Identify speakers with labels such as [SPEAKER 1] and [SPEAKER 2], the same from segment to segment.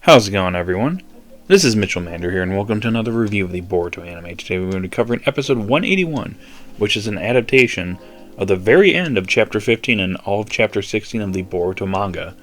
[SPEAKER 1] How's it going, everyone? This is Mitchell Mander here, and welcome to another review of the Boruto anime. Today we're going to be covering episode 181, which is an adaptation of the very end of chapter 15 and all of chapter 16 of the Boruto manga.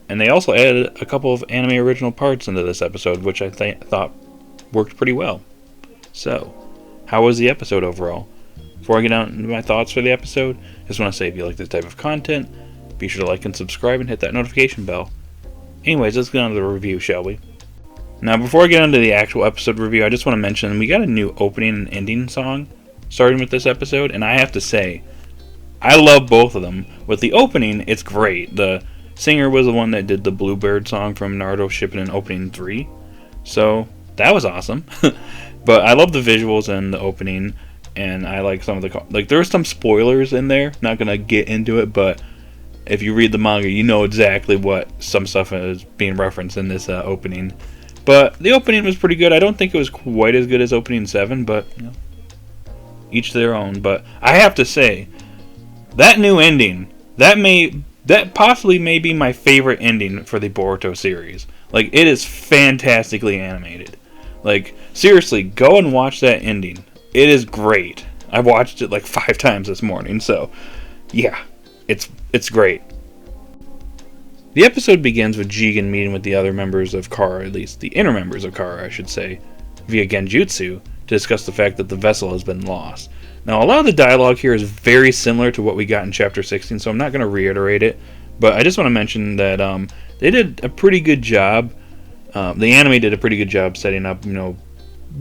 [SPEAKER 1] And they also added a couple of anime original parts into this episode, which I thought worked pretty well. So, how was the episode overall? Before I get on into my thoughts for the episode, I just want to say if you like this type of content, be sure to like and subscribe and hit that notification bell. Anyways, let's get on to the review, shall we? Now, before I get into the actual episode review, I just want to mention we got a new opening and ending song starting with this episode, and I have to say, I love both of them. With the opening, it's great. The singer was the one that did the Bluebird song from Naruto Shippuden Opening 3, so that was awesome. But I love the visuals and the opening, and I like some of the... there's some spoilers in there, not going to get into it, but if you read the manga, you know exactly what some stuff is being referenced in this opening. But the opening was pretty good. I don't think it was quite as good as opening 7, but you know, each their own. But I have to say, that new ending, that possibly may be my favorite ending for the Boruto series. Like, it is fantastically animated. Like, seriously, go and watch that ending. It is great. I watched it like 5 times this morning, so yeah, it's great. The episode begins with Jigen meeting with the other members of Kara, at least the inner members of Kara, I should say, via Genjutsu, to discuss the fact that the vessel has been lost. Now, a lot of the dialogue here is very similar to what we got in Chapter 16, so I'm not going to reiterate it, but I just want to mention that they did a pretty good job, the anime did a pretty good job setting up, you know,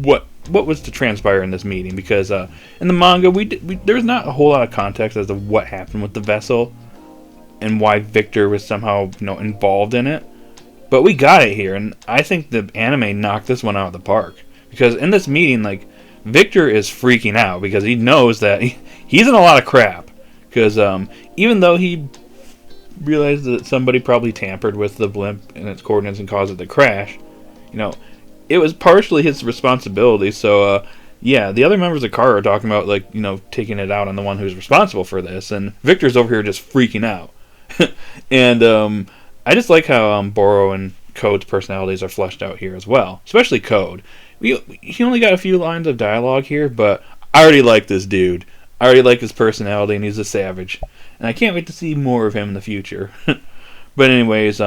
[SPEAKER 1] what was to transpire in this meeting, because in the manga, there's not a whole lot of context as to what happened with the vessel, and why Victor was somehow, you know, involved in it. But we got it here, and I think the anime knocked this one out of the park. Because in this meeting, like, Victor is freaking out because he knows that he's in a lot of crap. Because even though he realized that somebody probably tampered with the blimp and its coordinates and caused it to crash, you know, it was partially his responsibility. So, yeah, the other members of Kara are talking about, like, you know, taking it out on the one who's responsible for this. And Victor's over here just freaking out. And I just like how Boro and Code's personalities are fleshed out here as well. Especially Code. He only got a few lines of dialogue here, but I already like this dude. I already like his personality, and he's a savage. And I can't wait to see more of him in the future. But anyways,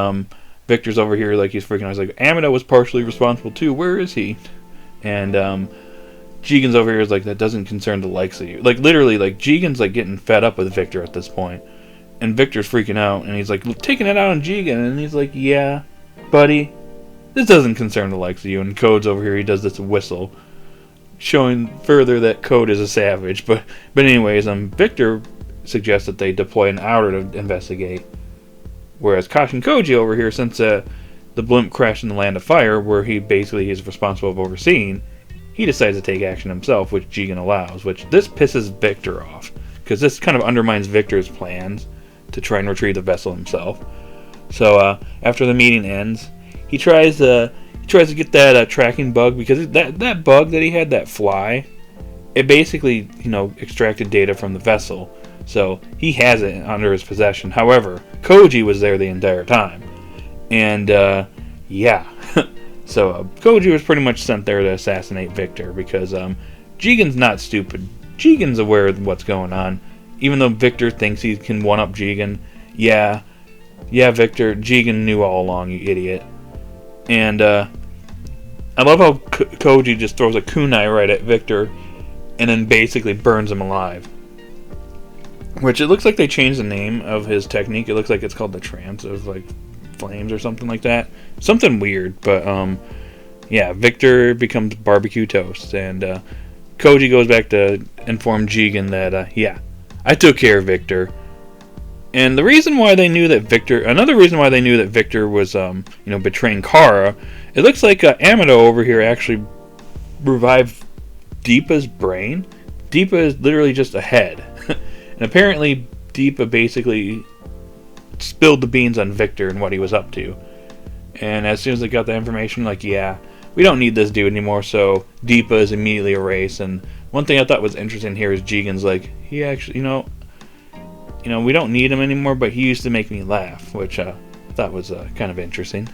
[SPEAKER 1] Victor's over here like he's freaking out. He's like, Amida was partially responsible too. Where is he? And Jigen's over here is like, that doesn't concern the likes of you. Like, literally, like, Jigen's like getting fed up with Victor at this point. And Victor's freaking out, and he's like, taking it out on Jigen, and he's like, yeah, buddy, this doesn't concern the likes of you. And Code's over here, he does this whistle, showing further that Code is a savage. But anyways, Victor suggests that they deploy an outer to investigate. Whereas Kashin Koji over here, since the blimp crashed in the Land of Fire, where he basically is responsible for overseeing, he decides to take action himself, which Jigen allows, which this pisses Victor off, because this kind of undermines Victor's plans to try and retrieve the vessel himself. So after the meeting ends, he tries to get that tracking bug, because that bug that he had, that fly, it basically, you know, extracted data from the vessel. So he has it under his possession. However, Koji was there the entire time. And yeah. So Koji was pretty much sent there to assassinate Victor, because Jigen's not stupid. Jigen's aware of what's going on. Even though Victor thinks he can one-up Jigen, yeah, Victor, Jigen knew all along, you idiot. And I love how Koji just throws a kunai right at Victor, and then basically burns him alive. Which, it looks like they changed the name of his technique. It looks like it's called the trance of, like, flames or something like that. Something weird, but yeah, Victor becomes barbecue toast, and Koji goes back to inform Jigen that yeah, I took care of Victor. And the reason why they knew that another reason why they knew that Victor was, you know, betraying Kara, it looks like Amida over here actually revived Deepa's brain. Deepa is literally just a head. And apparently Deepa basically spilled the beans on Victor and what he was up to. And as soon as they got the information, like, yeah, we don't need this dude anymore, so Deepa is immediately erased. And one thing I thought was interesting here is Jigen's like, he actually, you know, we don't need him anymore, but he used to make me laugh, which I thought was kind of interesting.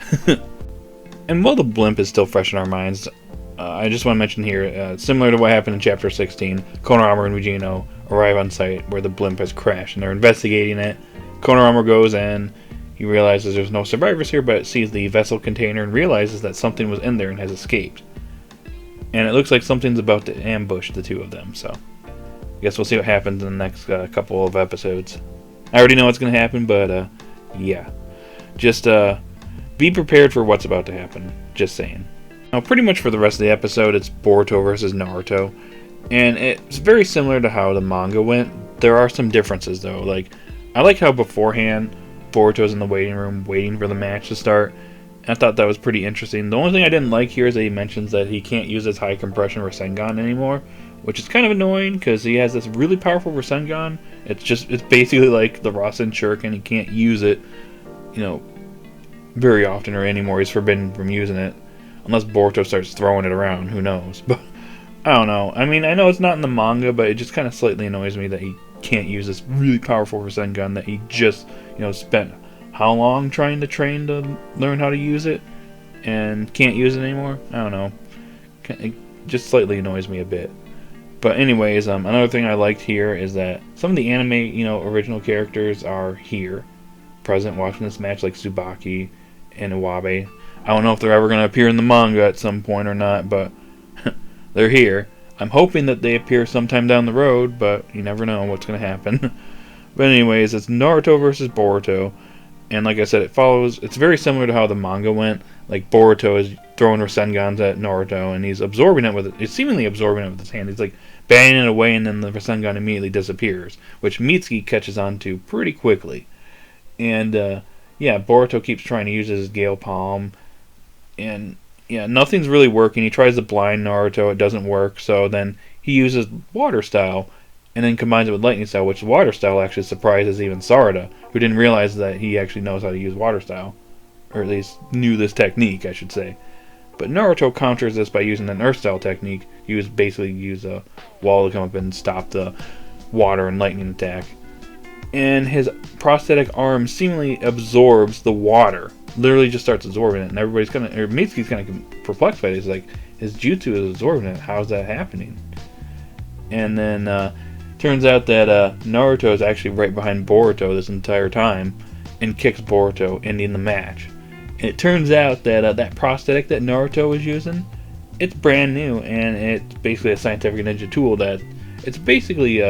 [SPEAKER 1] And while the blimp is still fresh in our minds, I just want to mention here, similar to what happened in Chapter 16, Konohamaru and Ujino arrive on site where the blimp has crashed, and they're investigating it. Konohamaru goes in, he realizes there's no survivors here, but sees the vessel container and realizes that something was in there and has escaped. And it looks like something's about to ambush the two of them, so I guess we'll see what happens in the next couple of episodes. I already know what's going to happen, but yeah. Just be prepared for what's about to happen, just saying. Now, pretty much for the rest of the episode, it's Boruto versus Naruto, and it's very similar to how the manga went. There are some differences, though. Like, I like how beforehand, Boruto's in the waiting room waiting for the match to start, and I thought that was pretty interesting. The only thing I didn't like here is that he mentions that he can't use his high compression Rasengan anymore, which is kind of annoying, because he has this really powerful Rasengan. It's basically like the Rasen Shuriken. He can't use it, very often or anymore. He's forbidden from using it. Unless Boruto starts throwing it around, who knows? But I don't know. I mean, I know it's not in the manga, but it just kind of slightly annoys me that he can't use this really powerful Rasengan that he just, spent how long trying to train to learn how to use it and can't use it anymore? I don't know. It just slightly annoys me a bit. But anyways, another thing I liked here is that some of the anime, original characters are here, present, watching this match, like Tsubaki and Iwabe. I don't know if they're ever going to appear in the manga at some point or not, but they're here. I'm hoping that they appear sometime down the road, but you never know what's going to happen. But anyways, it's Naruto versus Boruto, and like I said, it's very similar to how the manga went. Like, Boruto is throwing Rasengans at Naruto, and he's seemingly absorbing it with his hand. He's like banging it away, and then the Rasengan immediately disappears, which Mitsuki catches on to pretty quickly. And Boruto keeps trying to use his Gale Palm, and nothing's really working. He tries to blind Naruto, it doesn't work, so then he uses Water Style, and then combines it with Lightning Style, which Water Style actually surprises even Sarada, who didn't realize that he actually knows how to use Water Style, or at least knew this technique, I should say. But Naruto counters this by using an Earth Style technique. He basically use a wall to come up and stop the water and lightning attack. And his prosthetic arm seemingly absorbs the water. Literally just starts absorbing it, and Mitsuki's kind of perplexed by it. He's like, his jutsu is absorbing it. How's that happening? And then turns out that Naruto is actually right behind Boruto this entire time, and kicks Boruto, ending the match. And it turns out that that prosthetic that Naruto was using, it's brand new, and it's basically a scientific ninja tool that it's basically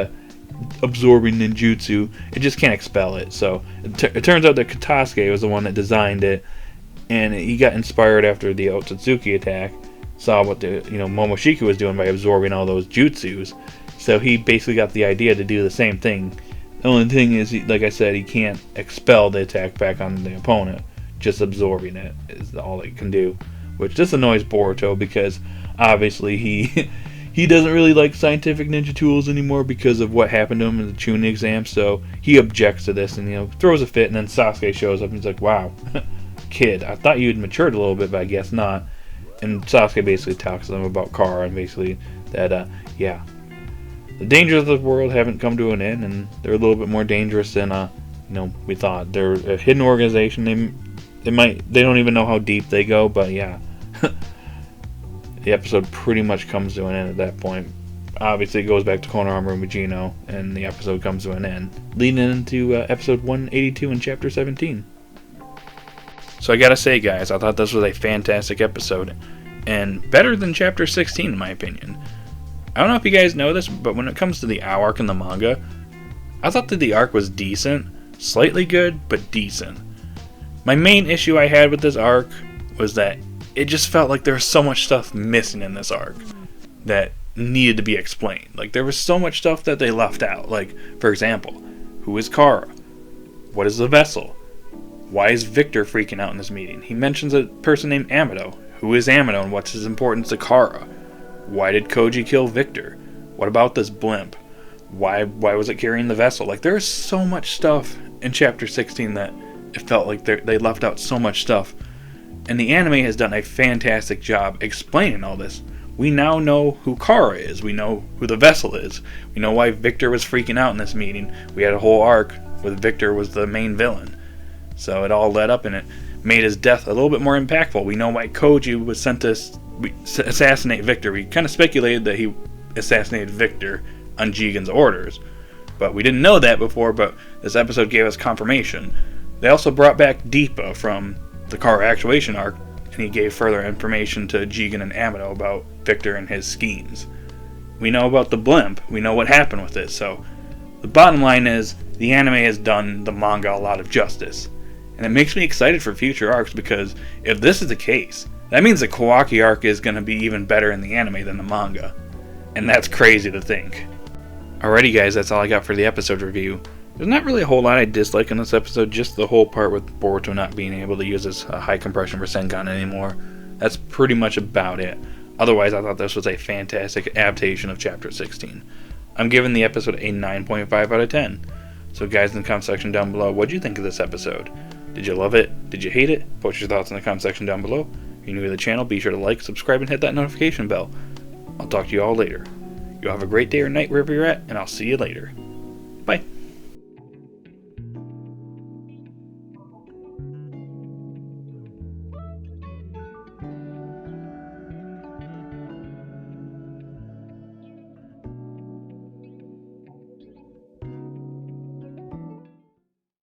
[SPEAKER 1] absorbing ninjutsu. It just can't expel it. So it turns out that Katasuke was the one that designed it, and he got inspired after the Otsutsuki attack, saw what the Momoshiki was doing by absorbing all those jutsus. So he basically got the idea to do the same thing. The only thing is, like I said, he can't expel the attack back on the opponent. Just absorbing it is all it can do, which just annoys Boruto, because obviously he doesn't really like scientific ninja tools anymore because of what happened to him in the Chunin exam. So he objects to this and throws a fit. And then Sasuke shows up and he's like, "Wow, kid, I thought you'd matured a little bit, but I guess not." And Sasuke basically talks to them about Kara and basically that the dangers of the world haven't come to an end, and they're a little bit more dangerous than we thought. They're a hidden organization. They don't even know how deep they go, but yeah. The episode pretty much comes to an end at that point. Obviously, it goes back to Konohamaru and Ujino, and the episode comes to an end, leading into episode 182 in chapter 17. So I gotta say, guys, I thought this was a fantastic episode, and better than chapter 16 in my opinion. I don't know if you guys know this, but when it comes to the AO arc in the manga, I thought that the arc was decent, slightly good, but decent. My main issue I had with this arc was that it just felt like there was so much stuff missing in this arc that needed to be explained. Like, there was so much stuff that they left out. Like, for example, who is Kara? What is the vessel? Why is Victor freaking out in this meeting? He mentions a person named Amado. Who is Amado and what's his importance to Kara? Why did Koji kill Victor? What about this blimp? Why was it carrying the vessel? Like, there is so much stuff in chapter 16 that it felt like they left out so much stuff. And the anime has done a fantastic job explaining all this. We now know who Kara is. We know who the vessel is. We know why Victor was freaking out in this meeting. We had a whole arc where Victor was the main villain. So it all led up in it. made his death a little bit more impactful. We know why Koji was sent to assassinate Victor. We kind of speculated that he assassinated Victor on Jigen's orders, but we didn't know that before, but this episode gave us confirmation. They also brought back Deepa from the car actuation arc, and he gave further information to Jigen and Amado about Victor and his schemes. We know about the blimp, we know what happened with it, so the bottom line is, the anime has done the manga a lot of justice. And it makes me excited for future arcs, because if this is the case, that means the Kawaki arc is going to be even better in the anime than the manga. And that's crazy to think. Alrighty guys, that's all I got for the episode review. There's not really a whole lot I dislike in this episode, just the whole part with Boruto not being able to use his high compression Rasengan anymore. That's pretty much about it. Otherwise, I thought this was a fantastic adaptation of Chapter 16. I'm giving the episode a 9.5 out of 10. So guys, in the comment section down below, what did you think of this episode? Did you love it? Did you hate it? Post your thoughts in the comment section down below. If you're new to the channel, be sure to like, subscribe, and hit that notification bell. I'll talk to you all later. You have a great day or night wherever you're at, and I'll see you later. Bye.